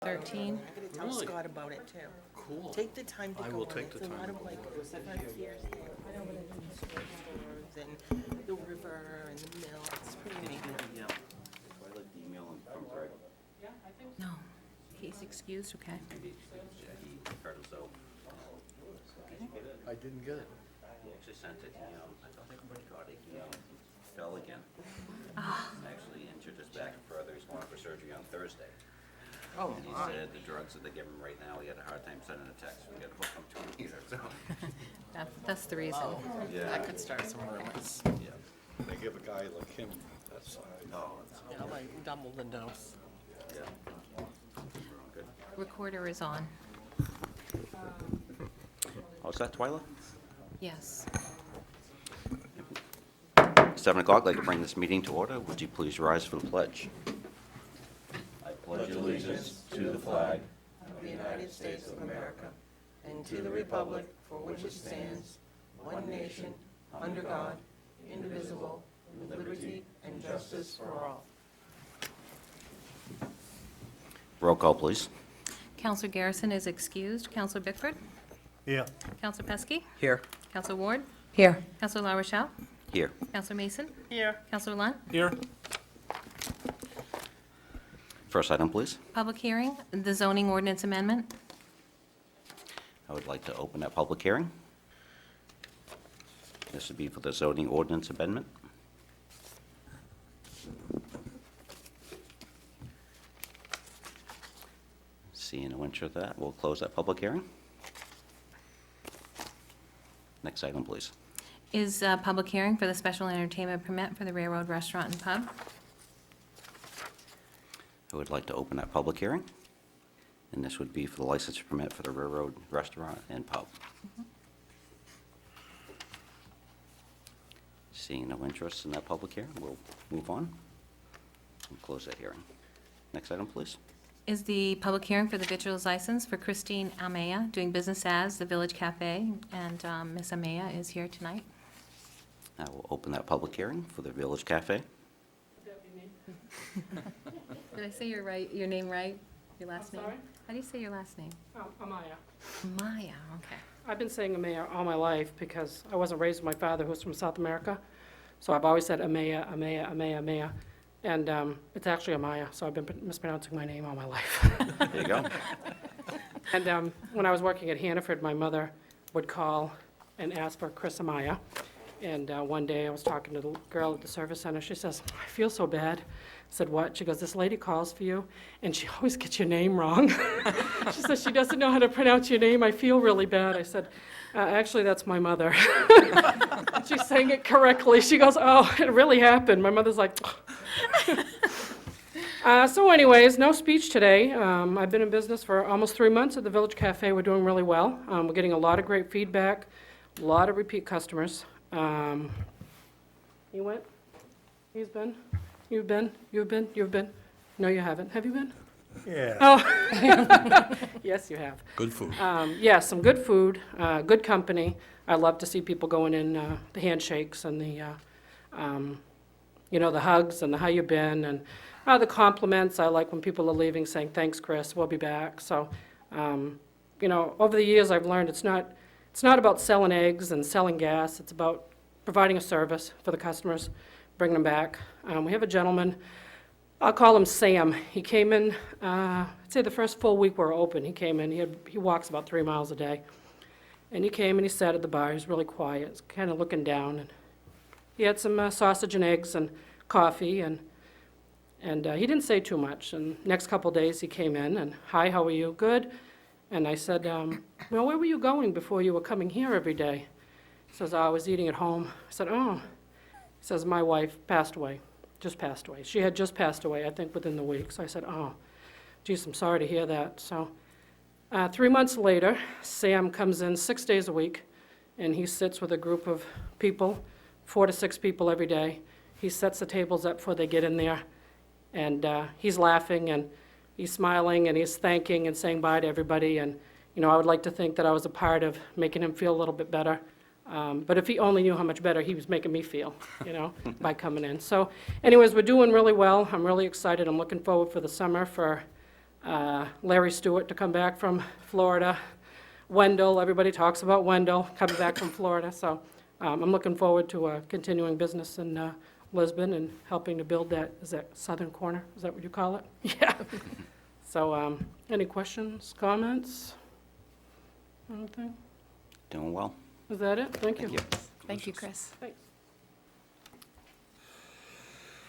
13. I gotta tell Really? Scott about it too. Cool. Take the time to I go will on. take It's the a lot time. of like frontiers there. And the river and the mill. It's pretty amazing. Yeah. So I'd like to email him from Greg. No, he's excused, okay. Maybe he heard us out. I didn't get it. He actually sent it, I thought everybody got it, he fell again. Actually injured his back further, he's going for surgery on Thursday. Oh, And he said the drugs that they give him right now, he had a hard time sending a text, we gotta hook him to him either, so. That's the reason. that could start some rumors. Yeah. They give a guy like him that size. Oh, it's, Yeah, like double the dose. yeah. Good. Recorder is on. How's that, Twyla? Yes. 7 o'clock, I'd like to bring this meeting to order. Would you please rise for the pledge? I pledge allegiance to the flag Of the United States of America and to the republic for which it stands, one nation, under God, indivisible, with liberty and justice for all. Roll call, please. Counselor Garrison is excused. Counselor Bickford? Yeah. Counselor Pesky? Here. Counselor Ward? Here. Counselor La Rochelle? Here. Counselor Mason? Here. Counselor Lunt? Here. First item, please. Public hearing, the zoning ordinance amendment. I would like to open that public hearing. This would be for the zoning ordinance amendment. Seeing no interest in that, we'll close that public hearing. Next item, please. Is a public hearing for the special entertainment permit for the Railroad Restaurant and Pub. I would like to open that public hearing, and this would be for the license permit for the Railroad Restaurant and Pub. Seeing no interest in that public hearing, we'll move on and close that hearing. Next item, please. Is the public hearing for the victuals license for Christine Amaya, doing business as the Village Cafe, and Miss Amaya is here tonight. I will open that public hearing for the Village Cafe. Did I say your name right? Your last name? Sorry? How do you say your last name? Oh, Amaya. Maya, okay. I've been saying Amaya all my life because I wasn't raised with my father, who's from South America. So I've always said Amaya, Amaya, Amaya, Amaya. And it's actually Amaya, so I've been mispronouncing my name all my life. There you go. And when I was working at Hannaford, my mother would call and ask for Chris Amaya. And one day I was talking to the girl at the service center. She says, I feel so bad. I said, what? She goes, this lady calls for you, and she always gets your name wrong. She says, she doesn't know how to pronounce your name. I feel really bad. I said, actually, that's my mother. She's saying it correctly. She goes, oh, it really happened. My mother's like, so anyways, no speech today. I've been in business for almost 3 months at the Village Cafe. We're doing really well. We're getting a lot of great feedback, a lot of repeat customers. You went? He's been? You've been? You've been? You've been? No, you haven't. Have you been? Yeah. Oh. Yes, you have. Good food. Yeah, some good food, good company. I love to see people going in, the handshakes and the, the hugs and the how you been and the compliments. I like when people are leaving saying, thanks, Chris, we'll be back. So, over the years I've learned it's not about selling eggs and selling gas. It's about providing a service for the customers, bringing them back. We have a gentleman, I'll call him Sam. He came in, I'd say the first full week we were open, he came in. He walks about 3 miles a day. And he came and he sat at the bar. He was really quiet, kind of looking down. And he had some sausage and eggs and coffee, and he didn't say too much. And next couple of days he came in and, hi, how are you? Good. And I said, well, where were you going before you were coming here every day? He says, I was eating at home. I said, oh. He says, my wife passed away, just passed away. She had just passed away, I think, within the week. So I said, oh, geez, I'm sorry to hear that. So 3 months later, Sam comes in 6 days a week, and he sits with a group of people, 4 to 6 people every day. He sets the tables up before they get in there, and he's laughing, and he's smiling, and he's thanking and saying bye to everybody. And, I would like to think that I was a part of making him feel a little bit better. But if he only knew how much better he was making me feel, by coming in. So anyways, we're doing really well. I'm really excited. I'm looking forward for the summer for Larry Stewart to come back from Florida. Wendell, everybody talks about Wendell coming back from Florida. So I'm looking forward to continuing business in Lisbon and helping to build that, is that southern corner? Is that what you call it? Yeah. So any questions, comments? Anything? Doing well. Is that it? Thank you. Thank you. Thank you, Chris. Thanks.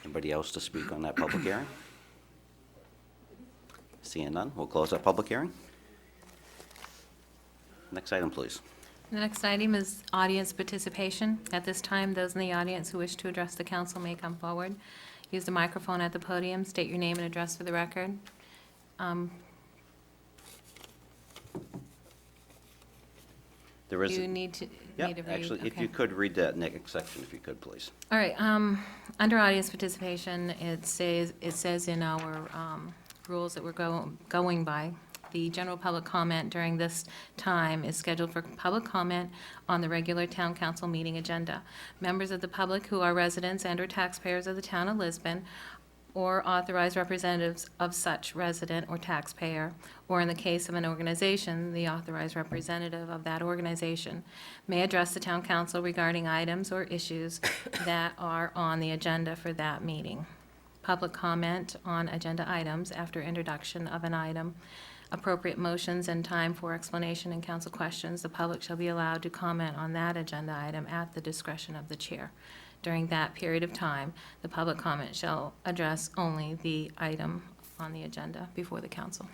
Anybody else to speak on that public hearing? Seeing none, we'll close that public hearing. Next item, please. The next item is audience participation. At this time, those in the audience who wish to address the council may come forward. Use the microphone at the podium, state your name and address for the record. There is, You need to yeah, read. actually, if Okay. you could read that next section, if you could, please. All right, under audience participation, it says in our rules that we're going by, the general public comment during this time is scheduled for public comment on the regular town council meeting agenda. Members of the public who are residents and/or taxpayers of the town of Lisbon, or authorized representatives of such resident or taxpayer, or in the case of an organization, the authorized representative of that organization, may address the town council regarding items or issues that are on the agenda for that meeting. Public comment on agenda items after introduction of an item, appropriate motions and time for explanation and council questions, the public shall be allowed to comment on that agenda item at the discretion of the chair. During that period of time, the public comment shall address only the item on the agenda before the council.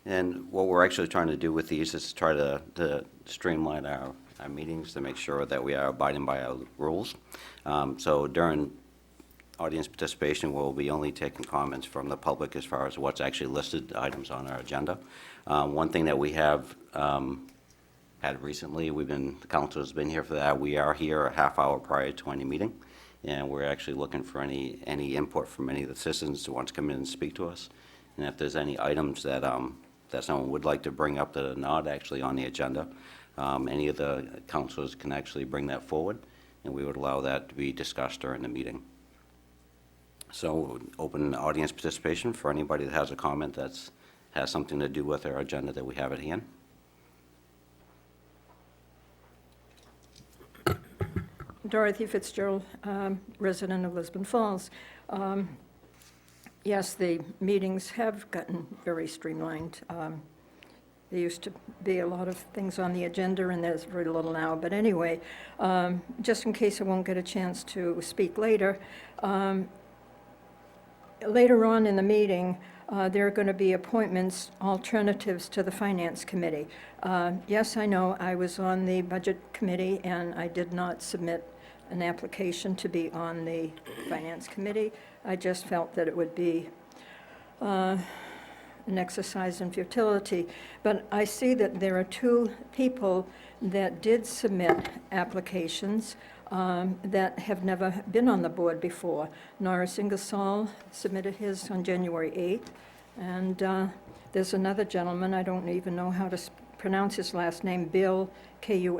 And what we're actually trying to do with these is try to streamline our meetings to make sure that we are abiding by our rules. So during audience participation, we'll be only taking comments from the public as far as what's actually listed items on our agenda. One thing that we have had recently, the council has been here for that. We are here a half hour prior to any meeting, and we're actually looking for any input from any of the citizens who want to come in and speak to us. And if there's any items that someone would like to bring up that are not actually on the agenda, any of the councilors can actually bring that forward, and we would allow that to be discussed during the meeting. So open audience participation for anybody that has a comment that has something to do with our agenda that we have at hand. Dorothy Fitzgerald, resident of Lisbon Falls. Yes, the meetings have gotten very streamlined. There used to be a lot of things on the agenda, and there's very little now. But anyway, just in case I won't get a chance to speak later, later on in the meeting, there are going to be appointments, alternatives to the Finance Committee. Yes, I know I was on the Budget Committee, and I did not submit an application to be on the Finance Committee. I just felt that it would be an exercise in futility. But I see that there are two people that did submit applications that have never been on the board before. Norris Ingersoll submitted his on January 8th, and there's another gentleman, I don't even know how to pronounce his last name, Bill, Kuhl,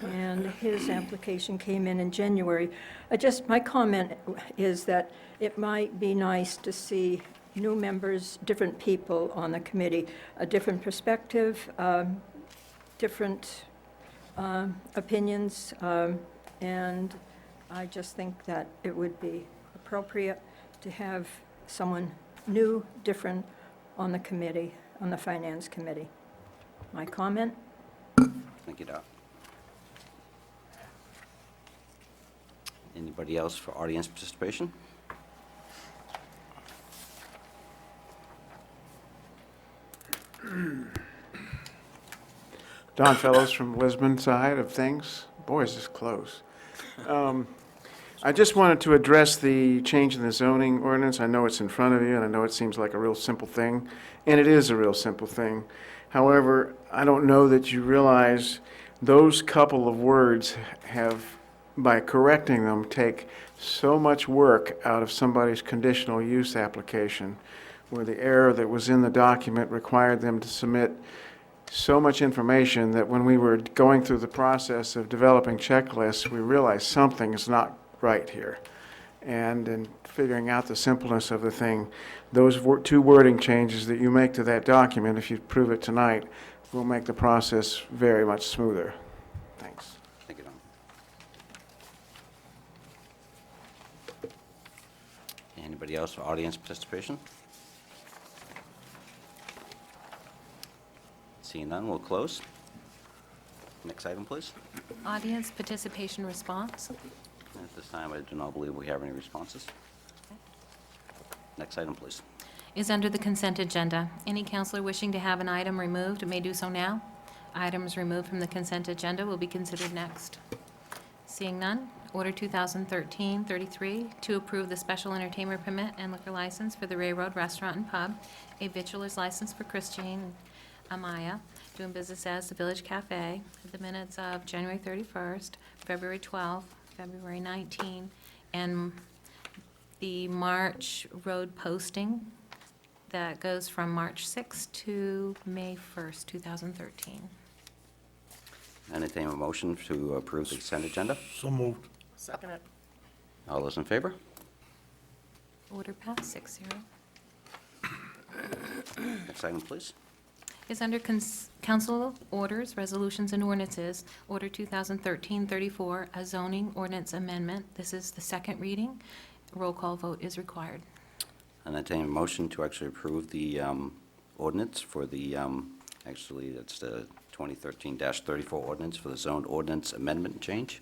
and his application came in January. My comment is that it might be nice to see new members, different people on the committee, a different perspective, different opinions, and I just think that it would be appropriate to have someone new, different on the committee, on the Finance Committee. My comment? Thank you, Doc. Anybody else for audience participation? Don Fellows from Lisbon side of things. Boy, is this close. I just wanted to address the change in the zoning ordinance. I know it's in front of you, and I know it seems like a real simple thing, and it is a real simple thing. However, I don't know that you realize those couple of words have, by correcting them, take so much work out of somebody's conditional use application, where the error that was in the document required them to submit so much information that when we were going through the process of developing checklists, we realized something is not right here. And in figuring out the simpleness of the thing, those two wording changes that you make to that document, if you approve it tonight, will make the process very much smoother. Thanks. Thank you, Don. Anybody else for audience participation? Seeing none, we'll close. Next item, please. Audience participation response. At this time, I do not believe we have any responses. Next item, please. Is under the consent agenda. Any counselor wishing to have an item removed may do so now. Items removed from the consent agenda will be considered next. Seeing none, Order 2013-33 to approve the special entertainment permit and liquor license for the Ray Road Restaurant and Pub, a victualer's license for Christine Amaya, doing business as the Village Cafe, the minutes of January 31st, February 12th, February 19th, and the March road posting that goes from March 6th to May 1st, 2013. Entertain a motion to approve the consent agenda. So moved. Second it. All those in favor? Order passed 6-0. Next item, please. Is under council orders, resolutions, and ordinances, Order 2013-34, a zoning ordinance amendment. This is the second reading. Roll call vote is required. Entertain a motion to actually approve the ordinance for the, actually, it's the 2013-34 ordinance for the zone ordinance amendment change.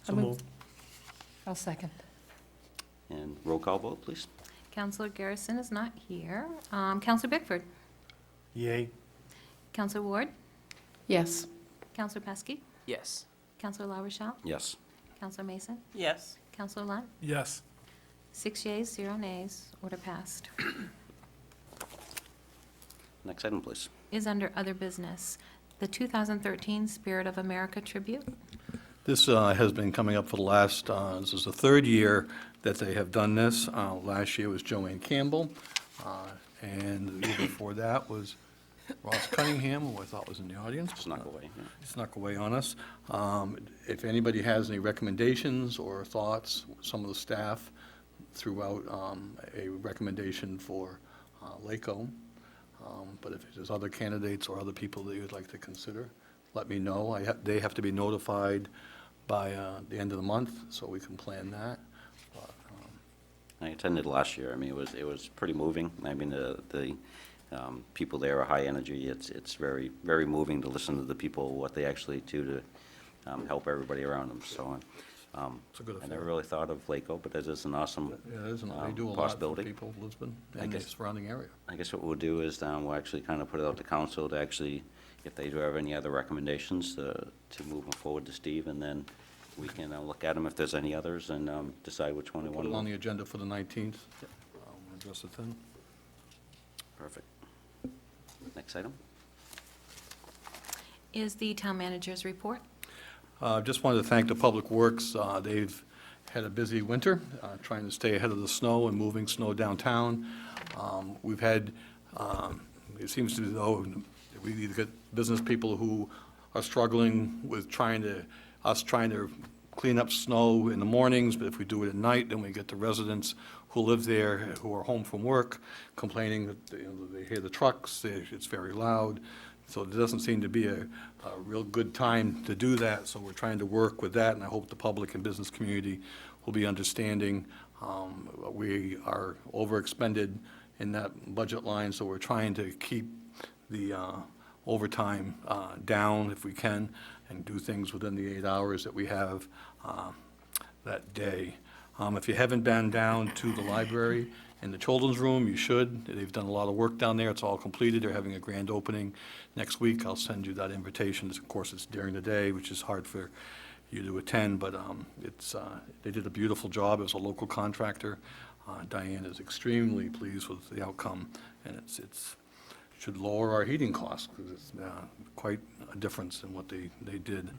So moved. I'll second. And roll call vote, please. Councilor Garrison is not here. Councilor Bickford. Yay. Councilor Ward. Yes. Councilor Pesky. Yes. Councilor LaRochelle. Yes. Councilor Mason. Yes. Councilor Lunt. Yes. 6 yeas, 0 nays. Order passed. Next item, please. Is under other business. The 2013 Spirit of America tribute. This has been coming up for the last, this is the third year that they have done this. Last year was Joanne Campbell, and the year before that was Ross Cunningham, who I thought was in the audience. Snuck away. Yeah. Snuck away on us. If anybody has any recommendations or thoughts, some of the staff threw out a recommendation for LACO. But if there's other candidates or other people that you'd like to consider, let me know. They have to be notified by the end of the month, so we can plan that. But, I attended last year. I mean, it was pretty moving. I mean, the people there are high energy. It's very, very moving to listen to the people, what they actually do to help everybody around them. So It's a good I affair. never really thought of LACO, but that is an awesome Yeah, it is, and they do a lot for possibility. people of Lisbon I and the guess- surrounding area. I guess what we'll do is we'll actually kind of put it out to council to actually, if they do have any other recommendations, to move them forward to Steve, and then we can look at them if there's any others and decide which one we Put want it on to. the agenda for the 19th. Address it then. Perfect. Next item. Is the town manager's report. Just wanted to thank the Public Works. They've had a busy winter, trying to stay ahead of the snow and moving snow downtown. We've had, it seems to be though, we either get business people who are struggling with trying to clean up snow in the mornings, but if we do it at night, then we get the residents who live there, who are home from work, complaining that they hear the trucks, it's very loud. So there doesn't seem to be a real good time to do that, so we're trying to work with that, and I hope the public and business community will be understanding. We are overexpended in that budget line, so we're trying to keep the overtime down if we can, and do things within the 8 hours that we have that day. If you haven't been down to the library in the children's room, you should. They've done a lot of work down there. It's all completed. They're having a grand opening next week. I'll send you that invitation. Of course, it's during the day, which is hard for you to attend, but they did a beautiful job. It was a local contractor. Diane is extremely pleased with the outcome, and it should lower our heating costs, because it's quite a difference in what they did.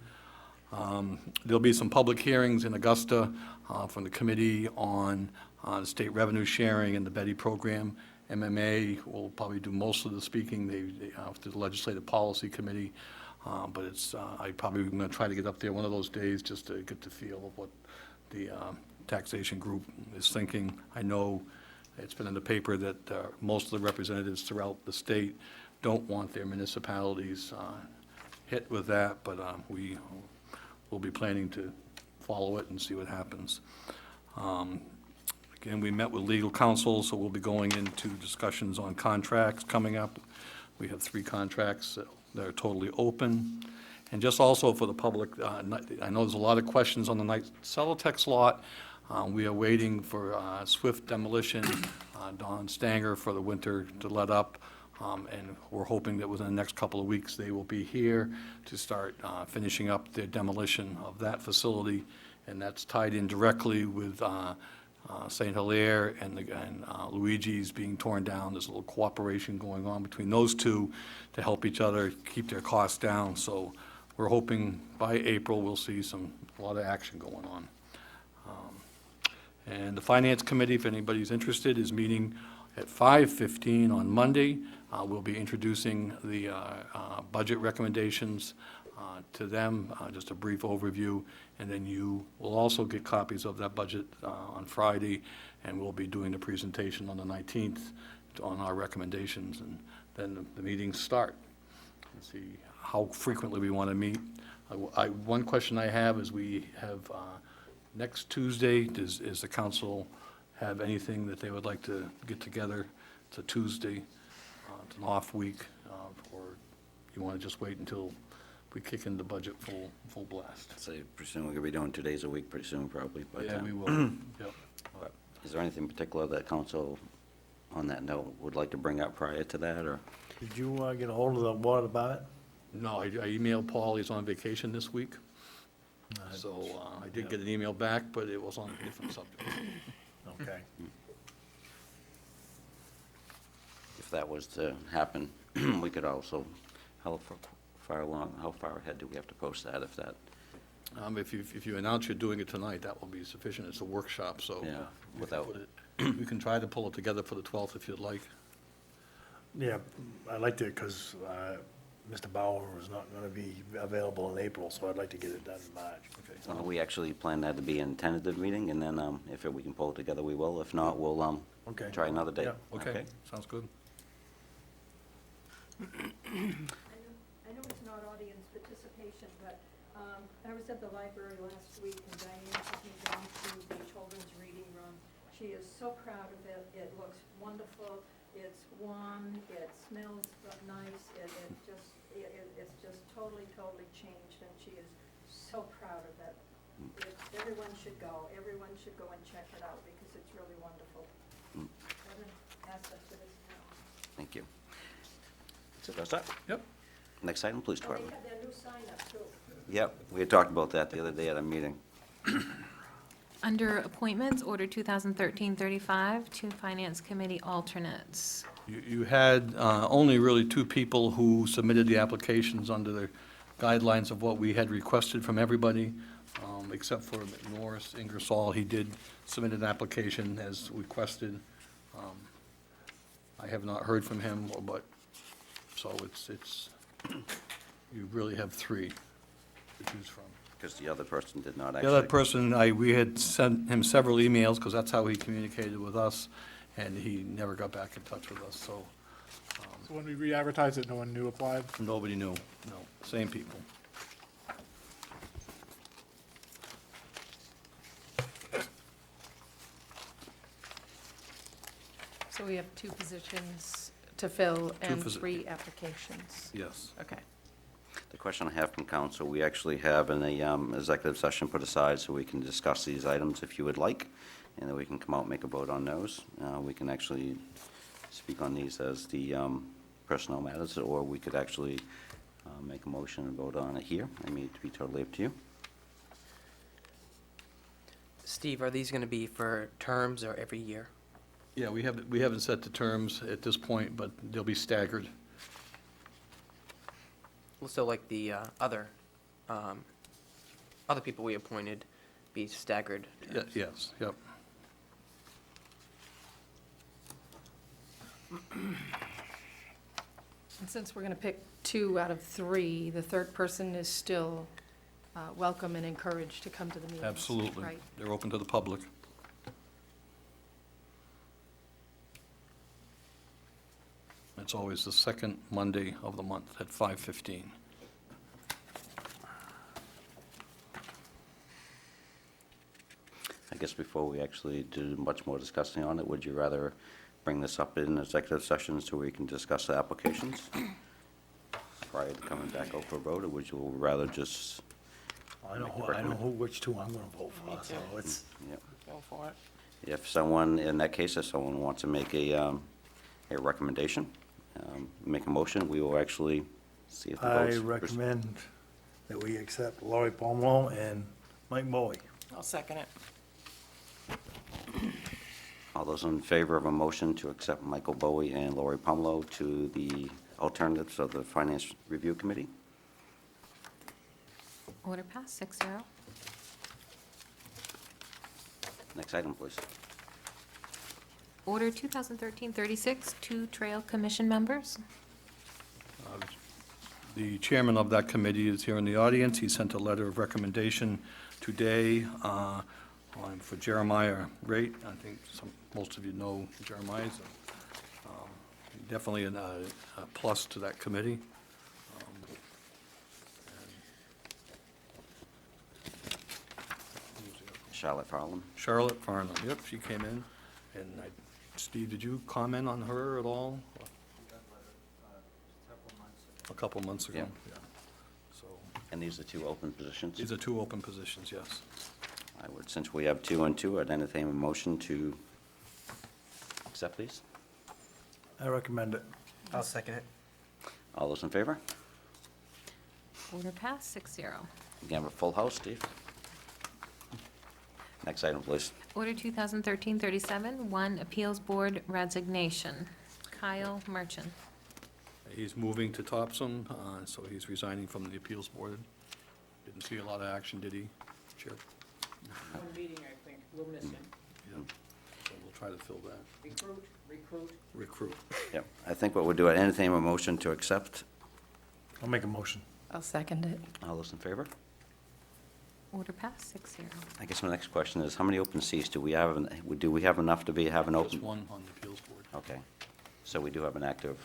There'll be some public hearings in Augusta from the committee on the state revenue sharing and the Betty program. MMA will probably do most of the speaking. They after the legislative policy committee, but I probably am going to try to get up there one of those days just to get the feel of what the taxation group is thinking. I know it's been in the paper that most of the representatives throughout the state don't want their municipalities hit with that, but we will be planning to follow it and see what happens. Again, we met with legal counsel, so we'll be going into discussions on contracts coming up. We have 3 contracts that are totally open. And just also for the public, I know there's a lot of questions on the night Celotex lot. We are waiting for swift demolition, Don Stanger for the winter to let up. And we're hoping that within the next couple of weeks, they will be here to start finishing up their demolition of that facility. And that's tied in directly with St. Hilaire and Luigi's being torn down. There's a little cooperation going on between those two to help each other keep their costs down. So we're hoping by April, we'll see a lot of action going on. And the Finance Committee, if anybody's interested, is meeting at 5:15 on Monday. We'll be introducing the budget recommendations to them, just a brief overview, and then you will also get copies of that budget on Friday, and we'll be doing the presentation on the 19th on our recommendations, and then the meetings start. Let's see how frequently we want to meet. One question I have is we have next Tuesday, does the council have anything that they would like to get together? It's a Tuesday, it's an off week, or you want to just wait until we kick in the budget full blast? So presume we're going to be doing 2 days a week pretty soon, probably. But, Yeah, we will, yep. Is there anything particular that council, on that note, would like to bring up prior to that, or? Did you get a hold of the board about it? No, I emailed Paul, he's on vacation this week. So I did get an email back, but it was on a different subject. Okay. If that was to happen, we could also, how far ahead do we have to post that, if that? If you announce you're doing it tonight, that will be sufficient. It's a workshop, so. Yeah, you can without- put it- We can try to pull it together for the 12th if you'd like. Yeah, I'd like to, because Mr. Bauer is not going to be available in April, so I'd like to get it done in March. Okay. We actually plan that to be a tentative meeting, and then if we can pull it together, we will. If not, we'll Okay. try another date. Yeah. Okay, sounds good. I know it's not audience participation, but I was at the library last week, and Diane took me down to the children's reading room. She is so proud of it. It looks wonderful. It's warm. It smells nice. It's just totally changed, and she is so proud of it. Everyone should go. Everyone should go and check it out, because it's really wonderful. What an asset to this town. Thank you. So that's that. Yep. Next item, police Oh, they department. have their new sign up, too. Yep, we had talked about that the other day at a meeting. Under appointments, Order 2013-35, 2 Finance Committee alternates. You had only really 2 people who submitted the applications under the guidelines of what we had requested from everybody, except for Norris Ingersoll. He did submit an application as requested. I have not heard from him, but, so it's, you really have 3 to choose from. Because the other person did not The actually. other person, we had sent him several emails, because that's how he communicated with us, and he never got back in touch with us, so So when we re-advertised it, no one new applied? nobody knew, no, same people. So we have 2 positions to fill and posi- 3 applications. Yes. Okay. The question I have from council, we actually have an executive session put aside so we can discuss these items if you would like, and then we can come out and make a vote on those. We can actually speak on these as the personnel matters, or we could actually make a motion and vote on it here. I mean, to be totally up to you. Steve, are these going to be for terms or every year? Yeah, we haven't set the terms at this point, but they'll be staggered. So like the other people we appointed be staggered? terms? Yes, yep. And since we're going to pick 2 out of 3, the third person is still welcome and encouraged to come to the meetings. Absolutely. Right. They're open to the public. It's always the second Monday of the month at 5:15. I guess before we actually do much more discussing on it, would you rather bring this up in executive session so we can discuss the applications prior to coming back out for a vote, or would you rather just, I know which two I'm gonna vote for, so it's, yep. Go for it. If someone, in that case, if someone wants to make a recommendation, make a motion, we will actually see if the I votes. recommend that we accept Laurie Palmer and Mike Bowie. I'll second it. All those in favor of a motion to accept Michael Bowie and Lori Pomelo to the alternatives of the Finance Review Committee? Order passed, 6-0. Next item, please. Order 2013-36, 2 Trail Commission members. The chairman of that committee is here in the audience. He sent a letter of recommendation today for Jeremiah Raitt. I think most of you know Jeremiah. Definitely a plus to that committee. Charlotte Farland. Charlotte Farnham, yep, she came in. And Steve, did you comment on her at all? A couple months ago, Yeah. yeah. So, And these are two open positions? these are 2 open positions, yes. I would, since we have 2 and 2, I'd entertain a motion to accept these. I recommend it. I'll second it. All those in favor? Order passed, 6-0. You have a full house, Steve? Next item, please. Order 2013-37, 1 Appeals Board resignation. Kyle Merchant. He's moving to Topsom, so he's resigning from the appeals board. Didn't see a lot of action, did he, Chair? One meeting, I think, we'll miss him. Yeah. So we'll try to fill that. Recruit. Yep. I think what we'll do, I'd entertain a motion to accept. I'll make a motion. I'll second it. All those in favor? Order passed, 6-0. I guess my next question is, how many open seats do we have? Do we have enough to have an Just open? one on the appeals board. Okay. So we do have an active,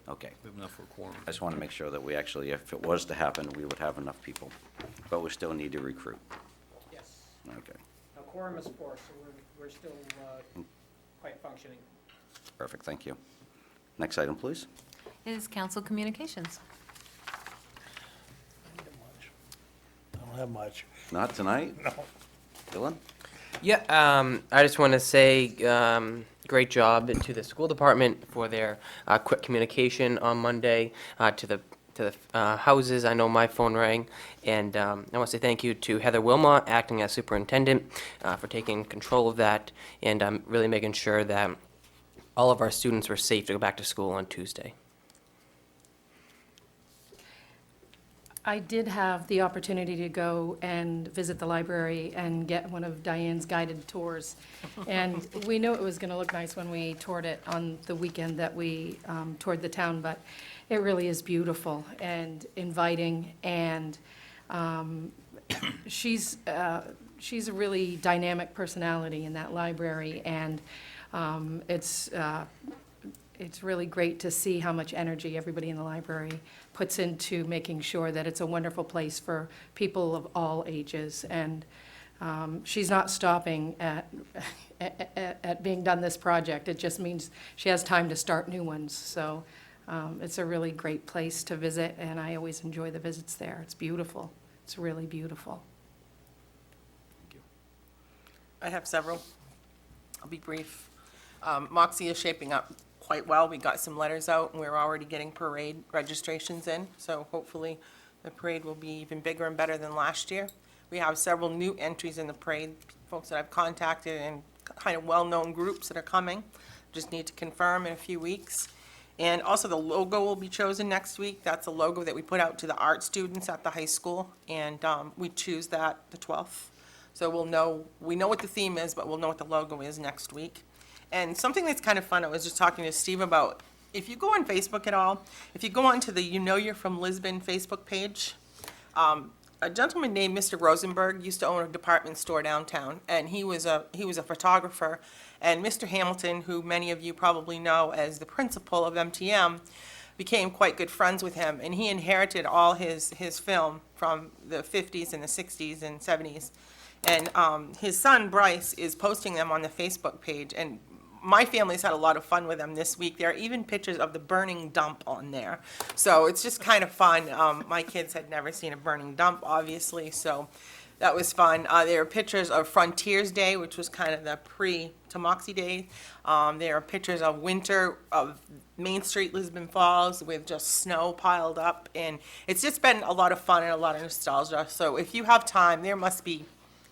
okay. We have enough for a quorum. I just want to make sure that we actually, if it was to happen, we would have enough people. But we still need to recruit. Yes. Okay, A quorum is 4, so we're still quite functioning. perfect, thank you. Next item, please. Is council communications. I don't have much. Not tonight? No. Dylan? Yeah, I just want to say great job to the school department for their quick communication on Monday to the houses. I know my phone rang, and I want to say thank you to Heather Wilmot, acting as superintendent, for taking control of that and really making sure that all of our students were safe to go back to school on Tuesday. I did have the opportunity to go and visit the library and get one of Diane's guided tours. And we knew it was going to look nice when we toured it on the weekend that we toured the town, but it really is beautiful and inviting, and she's a really dynamic personality in that library, and it's really great to see how much energy everybody in the library puts into making sure that it's a wonderful place for people of all ages. And she's not stopping at being done this project. It just means she has time to start new ones. So it's a really great place to visit, and I always enjoy the visits there. It's beautiful. It's really beautiful. I have several. I'll be brief. Moxie is shaping up quite well. We got some letters out, and we're already getting parade registrations in, so hopefully the parade will be even bigger and better than last year. We have several new entries in the parade, folks that I've contacted, and kind of well-known groups that are coming. Just need to confirm in a few weeks. And also the logo will be chosen next week. That's a logo that we put out to the art students at the high school, and we choose that the 12th. So we know what the theme is, but we'll know what the logo is next week. And something that's kind of fun, I was just talking to Steve about, if you go on Facebook at all, if you go onto the You Know You're from Lisbon Facebook page, a gentleman named Mr. Rosenberg used to own a department store downtown, and he was a photographer. And Mr. Hamilton, who many of you probably know as the principal of MTM, became quite good friends with him, and he inherited all his film from the 50s and the 60s and 70s. And his son Bryce is posting them on the Facebook page, and my family's had a lot of fun with them this week. There are even pictures of the burning dump on there. So it's just kind of fun. My kids had never seen a burning dump, obviously, so that was fun. There are pictures of Frontiers Day, which was kind of the pre-Tamoxi Day. There are pictures of winter of Main Street, Lisbon Falls, with just snow piled up. And it's just been a lot of fun and a lot of nostalgia. So if you have time, there must be,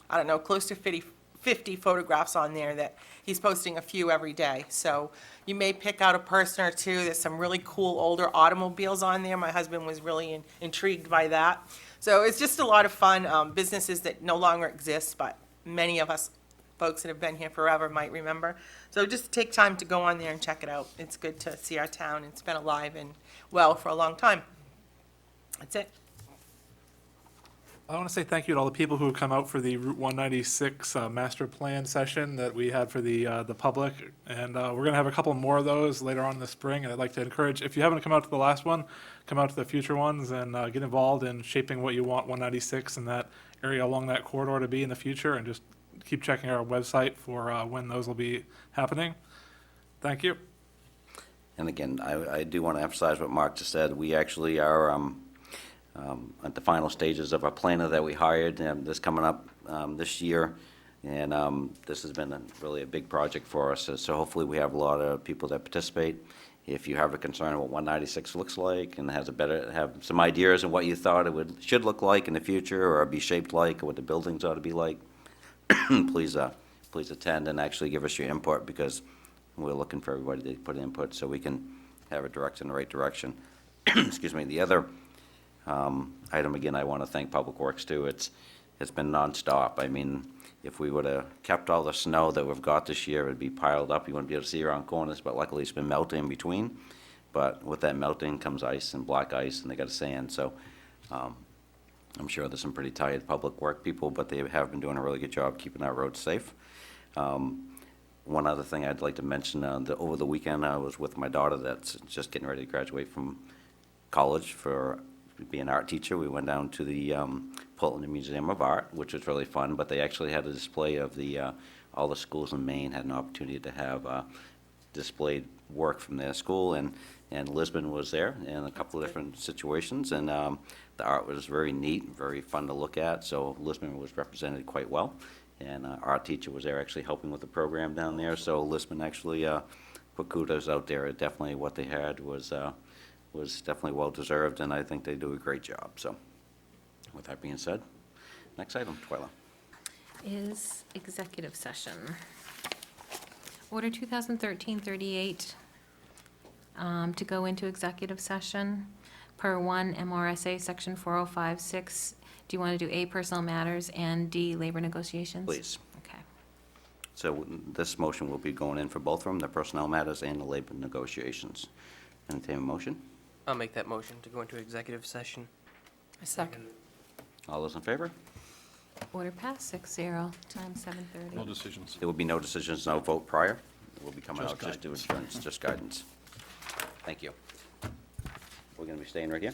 I don't know, close to 50 photographs on there that he's posting a few every day. So you may pick out a person or two. There's some really cool older automobiles on there. My husband was really intrigued by that. So it's just a lot of fun. Businesses that no longer exist, but many of us folks that have been here forever might remember. So just take time to go on there and check it out. It's good to see our town. It's been alive and well for a long time. That's it. I want to say thank you to all the people who have come out for the Route 196 master plan session that we had for the public. And we're going to have a couple more of those later on in the spring. And I'd like to encourage, if you haven't come out to the last one, come out to the future ones and get involved in shaping what you want 196 and that area along that corridor to be in the future. And just keep checking our website for when those will be happening. Thank you. And again, I do want to emphasize what Mark just said. We actually are at the final stages of our planner that we hired, this coming up this year. And this has been really a big project for us. So hopefully we have a lot of people that participate. If you have a concern of what 196 looks like and have some ideas of what you thought it should look like in the future or be shaped like, or what the buildings ought to be like, please attend and actually give us your input, because we're looking for everybody to put input so we can have it directed in the right direction. Excuse me. The other item, again, I want to thank Public Works too. It's been nonstop. I mean, if we would have kept all the snow that we've got this year, it'd be piled up. You wouldn't be able to see around corners, but luckily it's been melting in between. But with that melting comes ice and black ice, and they got sand. So I'm sure there's some pretty tired Public Work people, but they have been doing a really good job keeping our roads safe. One other thing I'd like to mention, over the weekend I was with my daughter that's just getting ready to graduate from college for being an art teacher. We went down to the Portland Museum of Art, which was really fun, but they actually had a display of all the schools in Maine had an opportunity to have displayed work from their school, and Lisbon was there in a couple of different situations, and the art was very neat, very fun to look at, so Lisbon was represented quite well, and our art teacher was there actually helping with the program down there, so Lisbon actually put kudos out there. Definitely what they had was definitely well-deserved, and I think they do a great job. So with that being said, next item, Twyla. Is executive session. Order 2013-38 to go into executive session per 1 MRSA Section 4056. Do you want to do A, personnel matters, and D, labor negotiations? Please. Okay. So this motion will be going in for both of them, the personnel matters and the labor negotiations. Entertain a motion? I'll make that motion to go into executive session. A second. All those in favor? Order passed 6-0, time 7:30. No decisions. There will be no decisions, no vote prior. We'll be coming Just out just to adjourn, just guidance. Thank you. We're going to be staying right here?